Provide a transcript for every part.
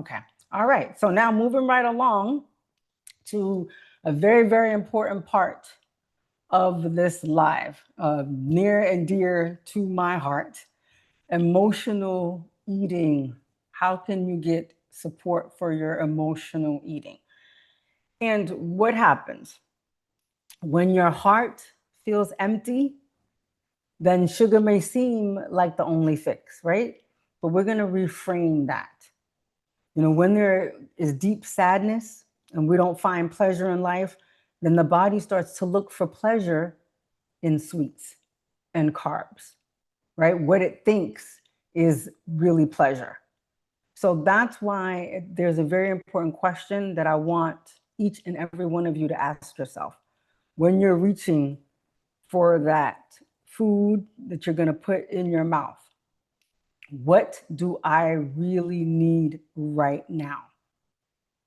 Okay. All right. So now moving right along to a very, very important part of this live, near and dear to my heart, emotional eating. How can you get support for your emotional eating? And what happens when your heart feels empty? Then sugar may seem like the only fix, right? But we're going to reframe that. You know, when there is deep sadness and we don't find pleasure in life, then the body starts to look for pleasure in sweets and carbs, right? What it thinks is really pleasure. So that's why there's a very important question that I want each and every one of you to ask yourself. When you're reaching for that food that you're going to put in your mouth, what do I really need right now?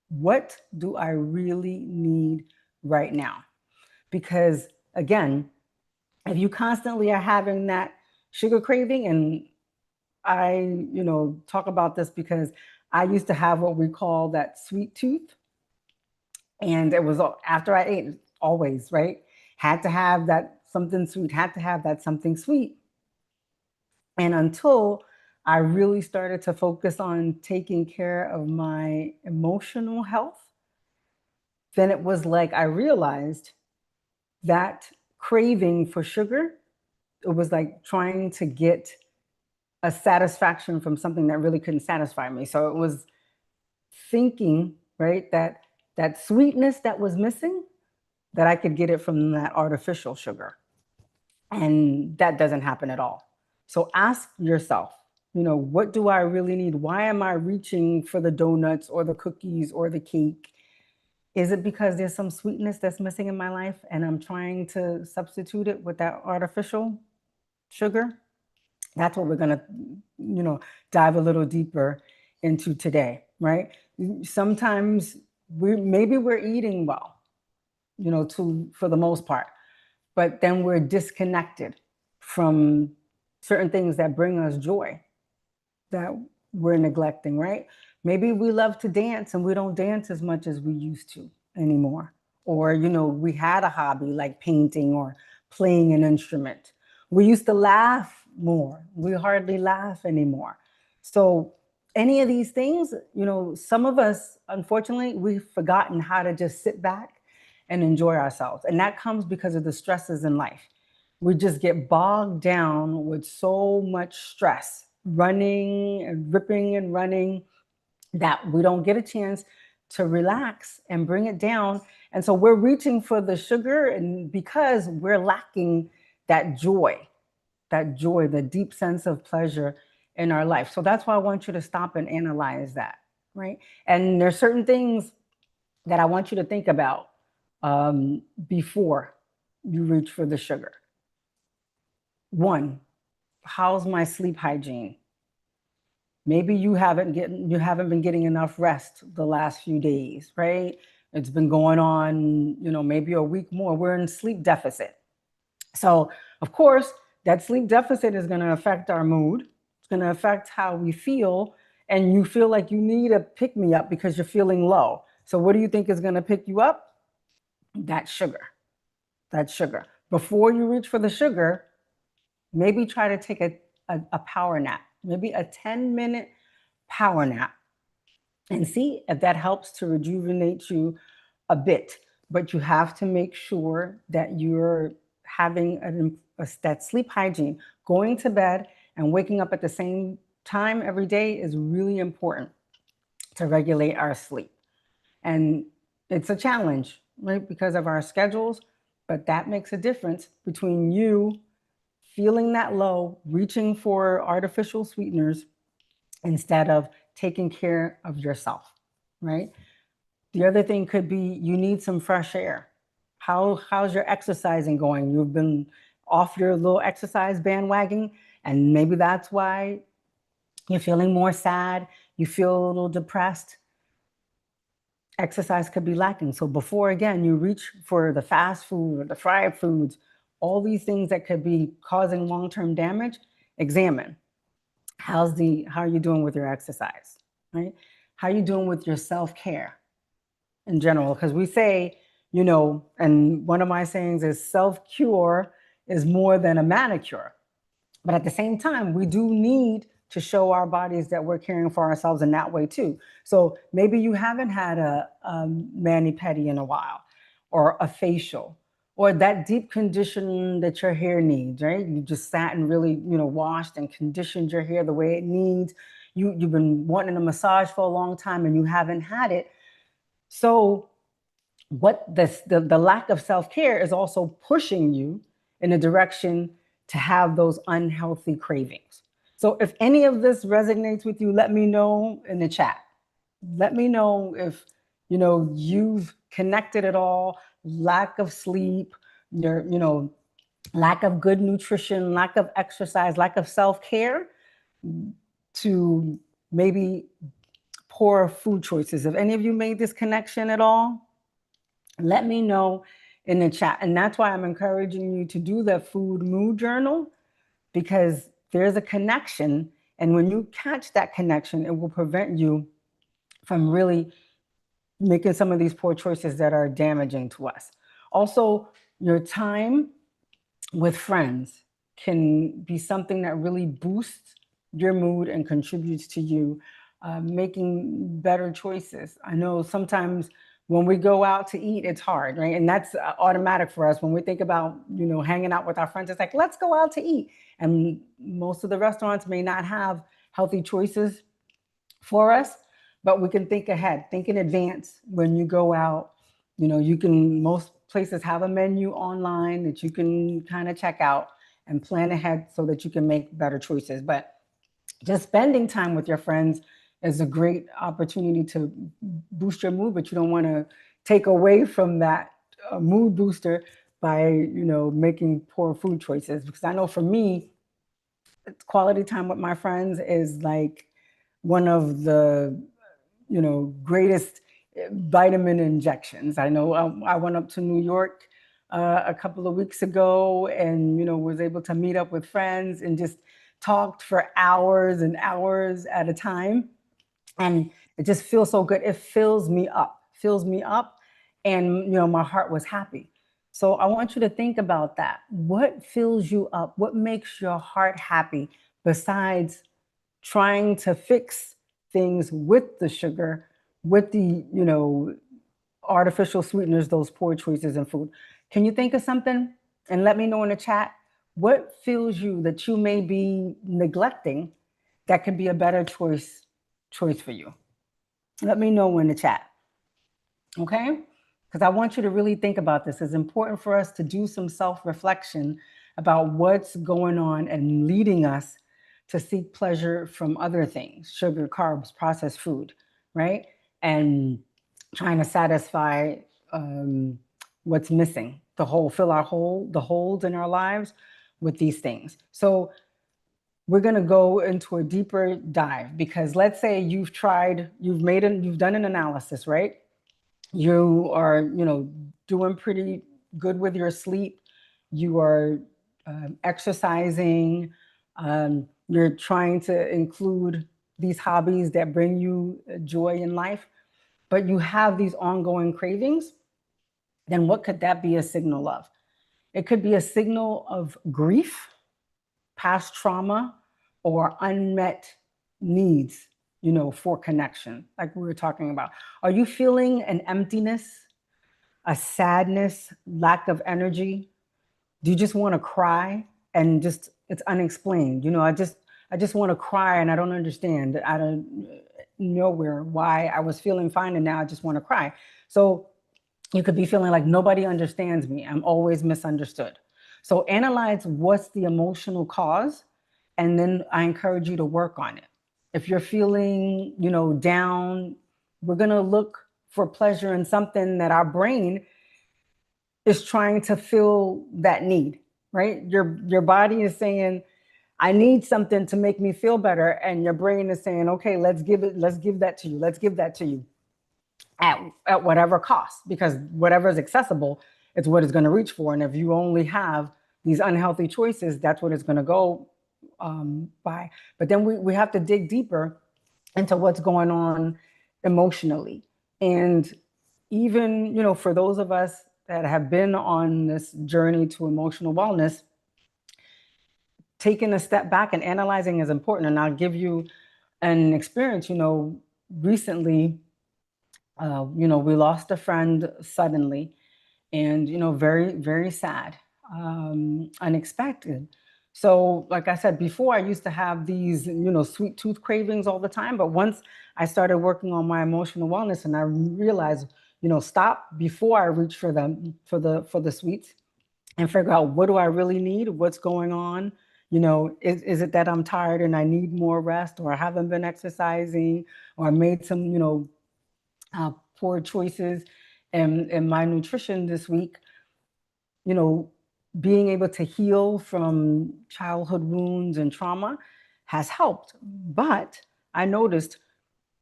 What do I really need right now? Because again, if you constantly are having that sugar craving, and I, talk about this because I used to have what we call that sweet tooth. And it was after I ate, always, right? Had to have that something sweet, had to have that something sweet. And until I really started to focus on taking care of my emotional health, then it was like I realized that craving for sugar, it was like trying to get a satisfaction from something that really couldn't satisfy me. So it was thinking, right, that sweetness that was missing, that I could get it from that artificial sugar. And that doesn't happen at all. So ask yourself, what do I really need? Why am I reaching for the donuts or the cookies or the cake? Is it because there's some sweetness that's missing in my life and I'm trying to substitute it with that artificial sugar? That's what we're going to, dive a little deeper into today, right? Sometimes maybe we're eating well, for the most part, but then we're disconnected from certain things that bring us joy that we're neglecting, right? Maybe we love to dance and we don't dance as much as we used to anymore. Or, we had a hobby like painting or playing an instrument. We used to laugh more. We hardly laugh anymore. So any of these things, some of us, unfortunately, we've forgotten how to just sit back and enjoy ourselves. And that comes because of the stresses in life. We just get bogged down with so much stress, running and ripping and running, that we don't get a chance to relax and bring it down. And so we're reaching for the sugar, and because we're lacking that joy, the deep sense of pleasure in our life. So that's why I want you to stop and analyze that, right? And there's certain things that I want you to think about before you reach for the sugar. One, how's my sleep hygiene? Maybe you haven't been getting enough rest the last few days, right? It's been going on, maybe a week more. We're in sleep deficit. So, of course, that sleep deficit is going to affect our mood. It's going to affect how we feel. And you feel like you need a pick me up because you're feeling low. So, what do you think is going to pick you up? That sugar. Before you reach for the sugar, maybe try to take a power nap, maybe a 10-minute power nap, and see if that helps to rejuvenate you a bit. But you have to make sure that you're having that sleep hygiene. Going to bed and waking up at the same time every day is really important to regulate our sleep. And it's a challenge, right, because of our schedules, but that makes a difference between you feeling that low, reaching for artificial sweeteners instead of taking care of yourself, right? The other thing could be you need some fresh air. How's your exercising going? You've been off your little exercise bandwagon, and maybe that's why you're feeling more sad, you feel a little depressed. Exercise could be lacking. So before, again, you reach for the fast food or the fried foods, all these things that could be causing long-term damage, examine how are you doing with your exercise, right? How you doing with your self-care in general? Because we say, you know, and one of my sayings is self-cure is more than a manicure. But at the same time, we do need to show our bodies that we're caring for ourselves in that way too. So maybe you haven't had a mani-pedi in a while, or a facial, or that deep condition that your hair needs, right? You just sat and really, you know, washed and conditioned your hair the way it needs. You've been wanting a massage for a long time and you haven't had it. So what the lack of self-care is also pushing you in a direction to have those unhealthy cravings. So if any of this resonates with you, let me know in the chat. Let me know if, you know, you've connected at all. Lack of sleep, your, you know, lack of good nutrition, lack of exercise, lack of self-care, to maybe poor food choices. If any of you made this connection at all, let me know in the chat. And that's why I'm encouraging you to do the food mood journal, because there's a connection. And when you catch that connection, it will prevent you from really making some of these poor choices that are damaging to us. Also, your time with friends can be something that really boosts your mood and contributes to you making better choices. I know sometimes when we go out to eat, it's hard, right? And that's automatic for us. When we think about, you know, hanging out with our friends, it's like, let's go out to eat. And most of the restaurants may not have healthy choices for us, but we can think ahead, think in advance when you go out. You know, you can, most places have a menu online that you can kind of check out and plan ahead so that you can make better choices. But just spending time with your friends is a great opportunity to boost your mood, but you don't want to take away from that mood booster by, you know, making poor food choices. Because I know for me, quality time with my friends is like one of the, you know, greatest vitamin injections. I know I went up to New York a couple of weeks ago and, you know, was able to meet up with friends and just talked for hours and hours at a time. And it just feels so good. It fills me up. And, you know, my heart was happy. So I want you to think about that. What fills you up? What makes your heart happy besides trying to fix things with the sugar, with the, you know, artificial sweeteners, those poor choices in food? Can you think of something and let me know in the chat what fills you that you may be neglecting that could be a better choice for you? Let me know in the chat. Okay? Because I want you to really think about this. It's important for us to do some self-reflection about what's going on and leading us to seek pleasure from other things, sugar, carbs, processed food, right? And trying to satisfy what's missing, fill the holes in our lives with these things. So we're going to go into a deeper dive, because let's say you've done an analysis, right? You are, you know, doing pretty good with your sleep. You are exercising. You're trying to include these hobbies that bring you joy in life, but you have these ongoing cravings. Then what could that be a signal of? It could be a signal of grief, past trauma, or unmet needs, you know, for connection, like we were talking about. Are you feeling an emptiness, a sadness, lack of energy? Do you just want to cry and just it's unexplained? You know, I just want to cry and I don't understand out of nowhere why I was feeling fine and now I just want to cry. So you could be feeling like nobody understands me. I'm always misunderstood. So analyze what's the emotional cause, and then I encourage you to work on it. If you're feeling, you know, down, we're going to look for pleasure in something that our brain is trying to fill that need, right? Your body is saying, I need something to make me feel better. And your brain is saying, okay, let's give that to you. Let's give that to you at whatever cost, because whatever is accessible, it's what it's going to reach for. And if you only have these unhealthy choices, that's what it's going to go by. But then we have to dig deeper into what's going on emotionally. And even, for those of us that have been on this journey to emotional wellness, taking a step back and analyzing is important. And I'll give you an experience. Recently, we lost a friend suddenly, and very, very sad, unexpected. So, like I said before, I used to have these, sweet tooth cravings all the time. But once I started working on my emotional wellness, and I realized, stop before I reach for them for the sweets, and figure out, what do I really need? What's going on? Is it that I'm tired and I need more rest, or I haven't been exercising, or I made some, poor choices in my nutrition this week? you know, Being able to heal from childhood wounds and trauma has helped. But I noticed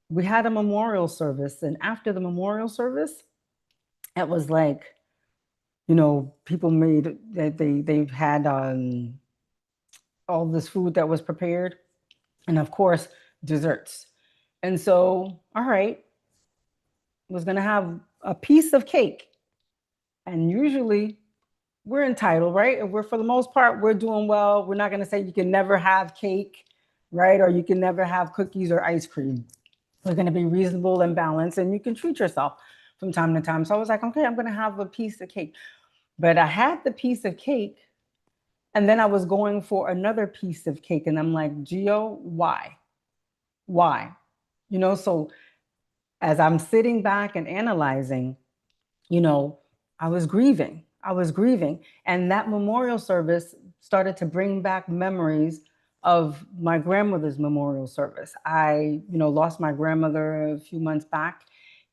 we had a memorial service, and after the memorial service, it was like, people made that they had all this food that was prepared, and of course desserts. And so, all right, was gonna have a piece of cake, and usually we're entitled, right? And we're, for the most part, we're doing well. We're not going to say you can never have cake, right? Or you can never have cookies or ice cream. We're going to be reasonable and balanced, and you can treat yourself from time to time. So I was like, okay, I'm going to have a piece of cake. But I had the piece of cake, and then I was going for another piece of cake. And I'm like, Gio, why? Why? So as I'm sitting back and analyzing, you know, I was grieving. I was grieving. And that memorial service started to bring back memories of my grandmother's memorial service. I, lost my grandmother a few months back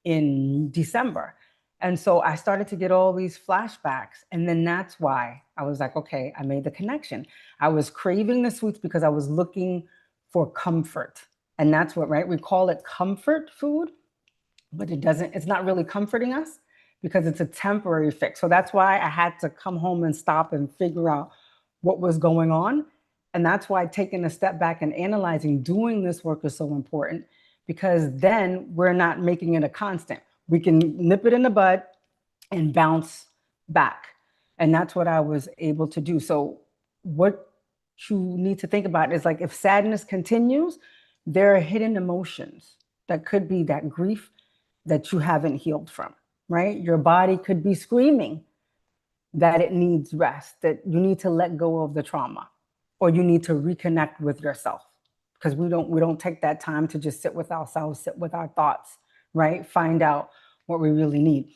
in December. And so I started to get all these flashbacks. And then that's why I was like, okay, I made the connection. I was craving the sweets because I was looking for comfort. And that's what, right? We call it comfort food, but it's not really comforting us because it's a temporary fix. So that's why I had to come home and stop and figure out what was going on. And that's why taking a step back and analyzing, doing this work is so important, because then we're not making it a constant. We can nip it in the bud and bounce back. And that's what I was able to do. So, what you need to think about is, like, if sadness continues, there are hidden emotions that could be that grief that you haven't healed from, right? Your body could be screaming that it needs rest, that you need to let go of the trauma, or you need to reconnect with yourself, because we don't take that time to just sit with ourselves, sit with our thoughts, right? Find out what we really need.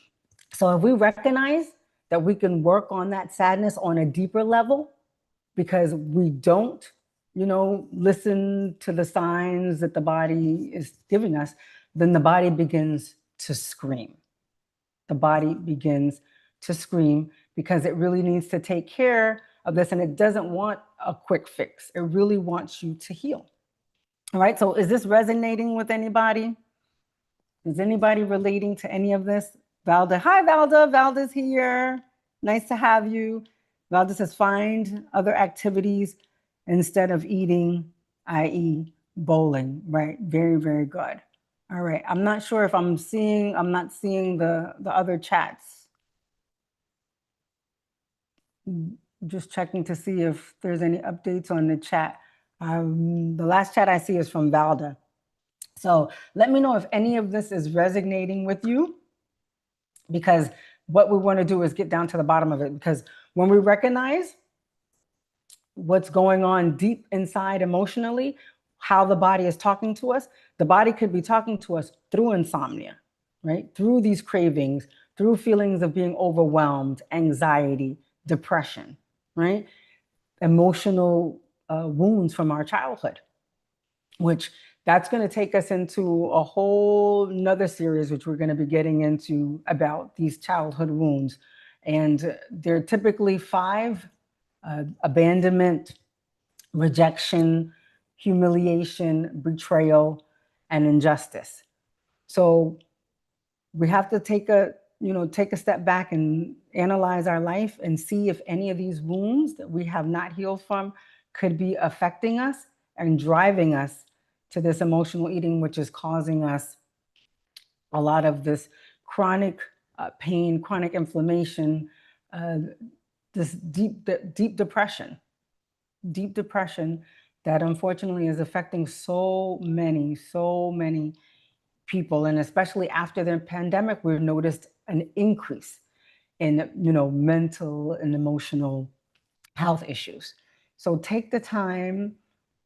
So if we recognize that we can work on that sadness on a deeper level, because we don't, listen to the signs that the body is giving us, then the body begins to scream. The body begins to scream because it really needs to take care of this, and it doesn't want a quick fix. It really wants you to heal. All right. So is this resonating with anybody? Is anybody relating to any of this? Valda. Hi, Valda. Valda's here. Nice to have you. Valda says, find other activities instead of eating, i.e., bowling. Right. Very, very good. All right. I'm not sure if I'm not seeing the other chats. Just checking to see if there's any updates on the chat. The last chat I see is from Valda. So let me know if any of this is resonating with you, because what we want to do is get down to the bottom of it. Because when we recognize what's going on deep inside emotionally, how the body is talking to us, the body could be talking to us through insomnia, right? Through these cravings, through feelings of being overwhelmed, anxiety, depression, right? Emotional wounds from our childhood, which that's going to take us into a whole nother series, which we're going to be getting into about these childhood wounds. And they're typically 5: abandonment, rejection, humiliation, betrayal, and injustice. So we have to take a step back and analyze our life and see if any of these wounds that we have not healed from could be affecting us and driving us to this emotional eating, which is causing us a lot of this chronic pain, chronic inflammation, uh, this deep depression that unfortunately is affecting so many people. And especially after the pandemic, we've noticed an increase in, mental and emotional health issues. So take the time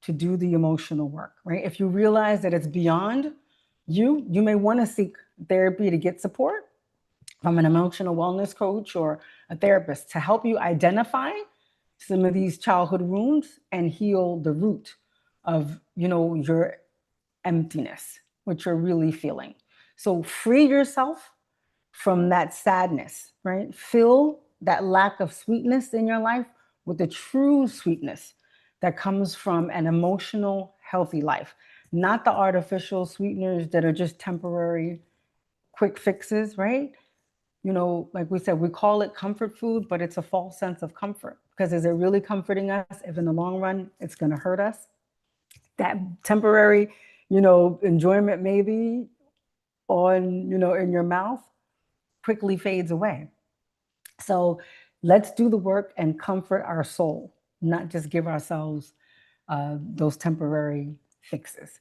to do the emotional work, right? If you realize that it's beyond you, you may want to seek therapy to get support from an emotional wellness coach or a therapist to help you identify some of these childhood wounds and heal the root of, your emptiness, what you're really feeling. So free yourself from that sadness, right? Fill that lack of sweetness in your life with the true sweetness that comes from an emotional, healthy life, not the artificial sweeteners that are just temporary, quick fixes, right? Like we said, we call it comfort food, but it's a false sense of comfort because is it really comforting us if in the long run it's going to hurt us? That temporary, enjoyment maybe on, in your mouth quickly fades away. So let's do the work and comfort our soul, not just give ourselves those temporary fixes.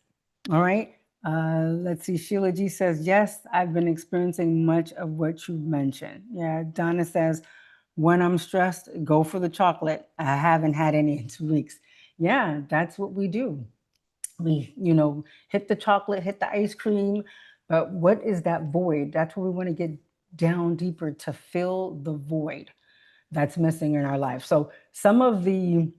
All right. Let's see. Sheila G says, yes, I've been experiencing much of what you mentioned. Yeah. Donna says, when I'm stressed, go for the chocolate. I haven't had any in 2 weeks. Yeah, that's what we do. We, hit the chocolate, hit the ice cream. But what is that void? That's where we want to get down deeper to fill the void that's missing in our life. So some of the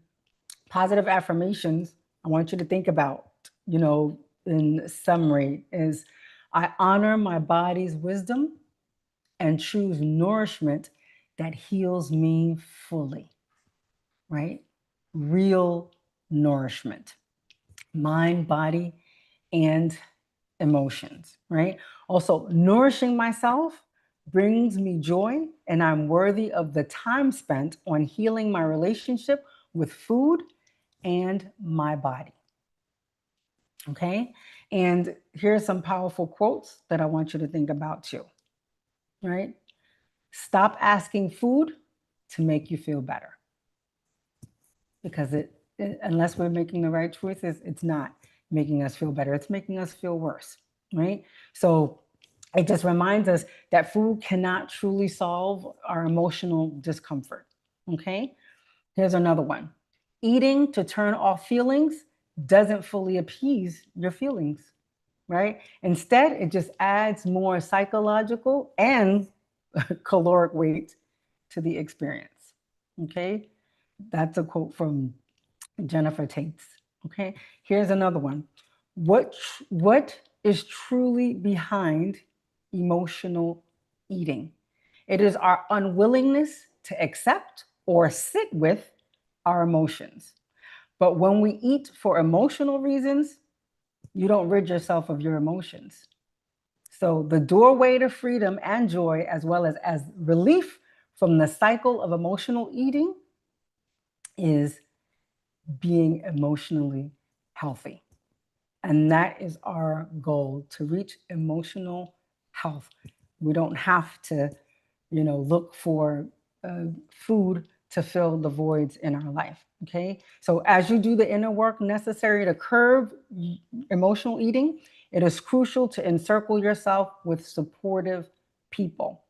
positive affirmations I want you to think about, in summary, is I honor my body's wisdom and choose nourishment that heals me fully, right? Real nourishment, mind, body, and emotions, right? Also, nourishing myself brings me joy, and I'm worthy of the time spent on healing my relationship with food and my body. Okay. And here's some powerful quotes that I want you to think about too, right? Stop asking food to make you feel better because unless we're making the right choices, it's not making us feel better. It's making us feel worse, right? So it just reminds us that food cannot truly solve our emotional discomfort. Okay. Here's another one. Eating to turn off feelings doesn't fully appease your feelings, right? Instead, it just adds more psychological and caloric weight to the experience. Okay. That's a quote from Jennifer Tates. Okay. Here's another one. What is truly behind emotional eating? It is our unwillingness to accept or sit with our emotions. But when we eat for emotional reasons, you don't rid yourself of your emotions. So the doorway to freedom and joy, as well as relief from the cycle of emotional eating, is being emotionally healthy. And that is our goal, to reach emotional health. We don't have to, look for food to fill the voids in our life. Okay. So as you do the inner work necessary to curb emotional eating, it is crucial to encircle yourself with supportive people.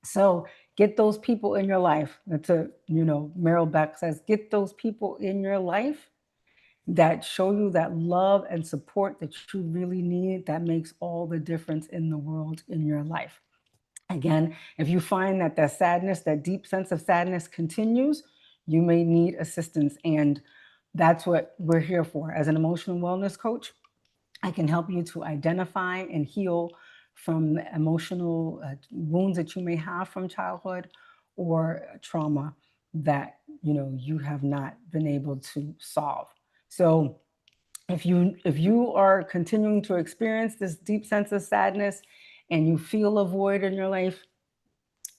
So get those people in your life. That's Meryl Beck says, get those people in your life that show you that love and support that you really need. That makes all the difference in the world in your life. Again, if you find that sadness, that deep sense of sadness continues, you may need assistance. And that's what we're here for. As an emotional wellness coach, I can help you to identify and heal from emotional wounds that you may have from childhood or trauma that you have not been able to solve. So if you are continuing to experience this deep sense of sadness and you feel a void in your life,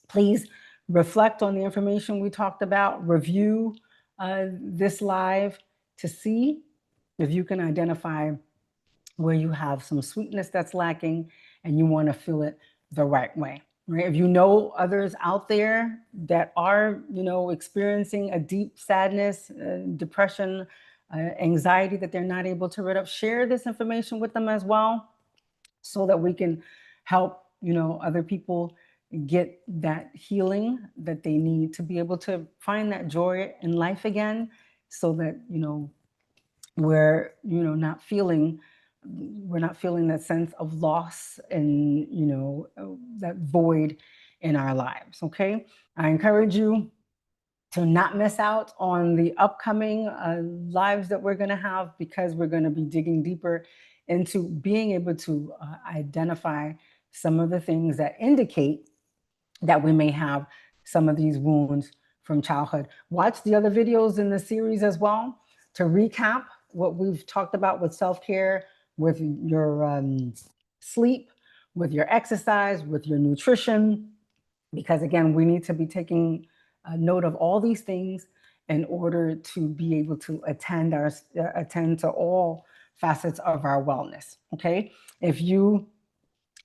please reflect on the information we talked about, review this live to see if you can identify where you have some sweetness that's lacking and you want to feel it the right way. Right? If you know others out there that are, experiencing a deep sadness, depression, anxiety that they're not able to rid of, share this information with them as well, so that we can help, other people get that healing that they need to be able to find that joy in life again, so that, we're, we're not feeling that sense of loss and, that void in our lives. Okay. I encourage you to not miss out on the upcoming lives that we're going to have, because we're going to be digging deeper into being able to identify some of the things that indicate that we may have some of these wounds from childhood. Watch the other videos in the series as well to recap what we've talked about with self-care, with your sleep, with your exercise, with your nutrition, because again, we need to be taking note of all these things in order to be able to attend to all facets of our wellness. Okay. If you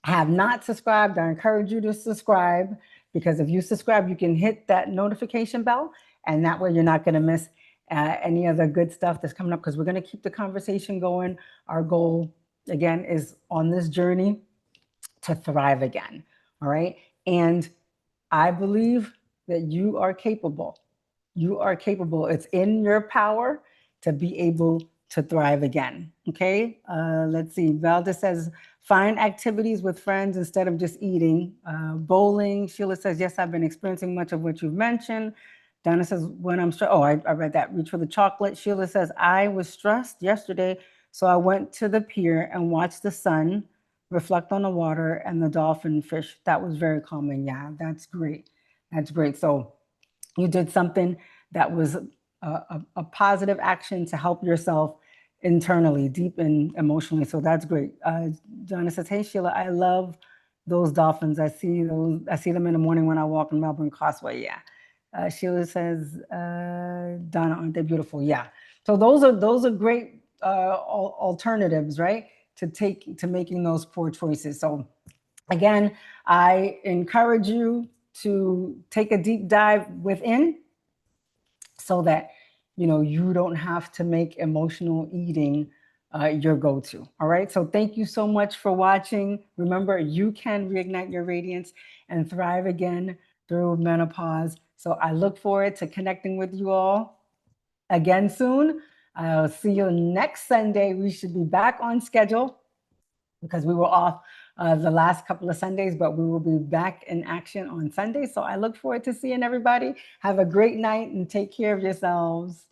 have not subscribed, I encourage you to subscribe, because if you subscribe, you can hit that notification bell, and that way you're not going to miss any other good stuff that's coming up, because we're going to keep the conversation going. Our goal, again, is on this journey to thrive again. All right. And I believe that you are capable. You are capable. It's in your power to be able to thrive again. Okay. Let's see. Valda says, find activities with friends instead of just eating. Bowling. Sheila says, yes, I've been experiencing much of what you've mentioned. Donna says, when I'm stressed, I read that. Reach for the chocolate. Sheila says, I was stressed yesterday, so I went to the pier and watched the sun reflect on the water and the dolphin fish. That was very calming. Yeah, that's great. That's great. So you did something that was a positive action to help yourself internally, deep and emotionally. So that's great. Donna says, hey, Sheila, I love those dolphins. I see them in the morning when I walk in Melbourne Causeway. Yeah. Sheila says, Donna, aren't they beautiful? Yeah. So those are great alternatives, right? To making those poor choices. So again, I encourage you to take a deep dive within, so that you don't have to make emotional eating your go-to. All right. So thank you so much for watching. Remember, you can reignite your radiance and thrive again through menopause. So I look forward to connecting with you all again soon. I'll see you next Sunday. We should be back on schedule, because we were off the last couple of Sundays, but we will be back in action on Sunday. So I look forward to seeing everybody. Have a great night and take care of yourselves.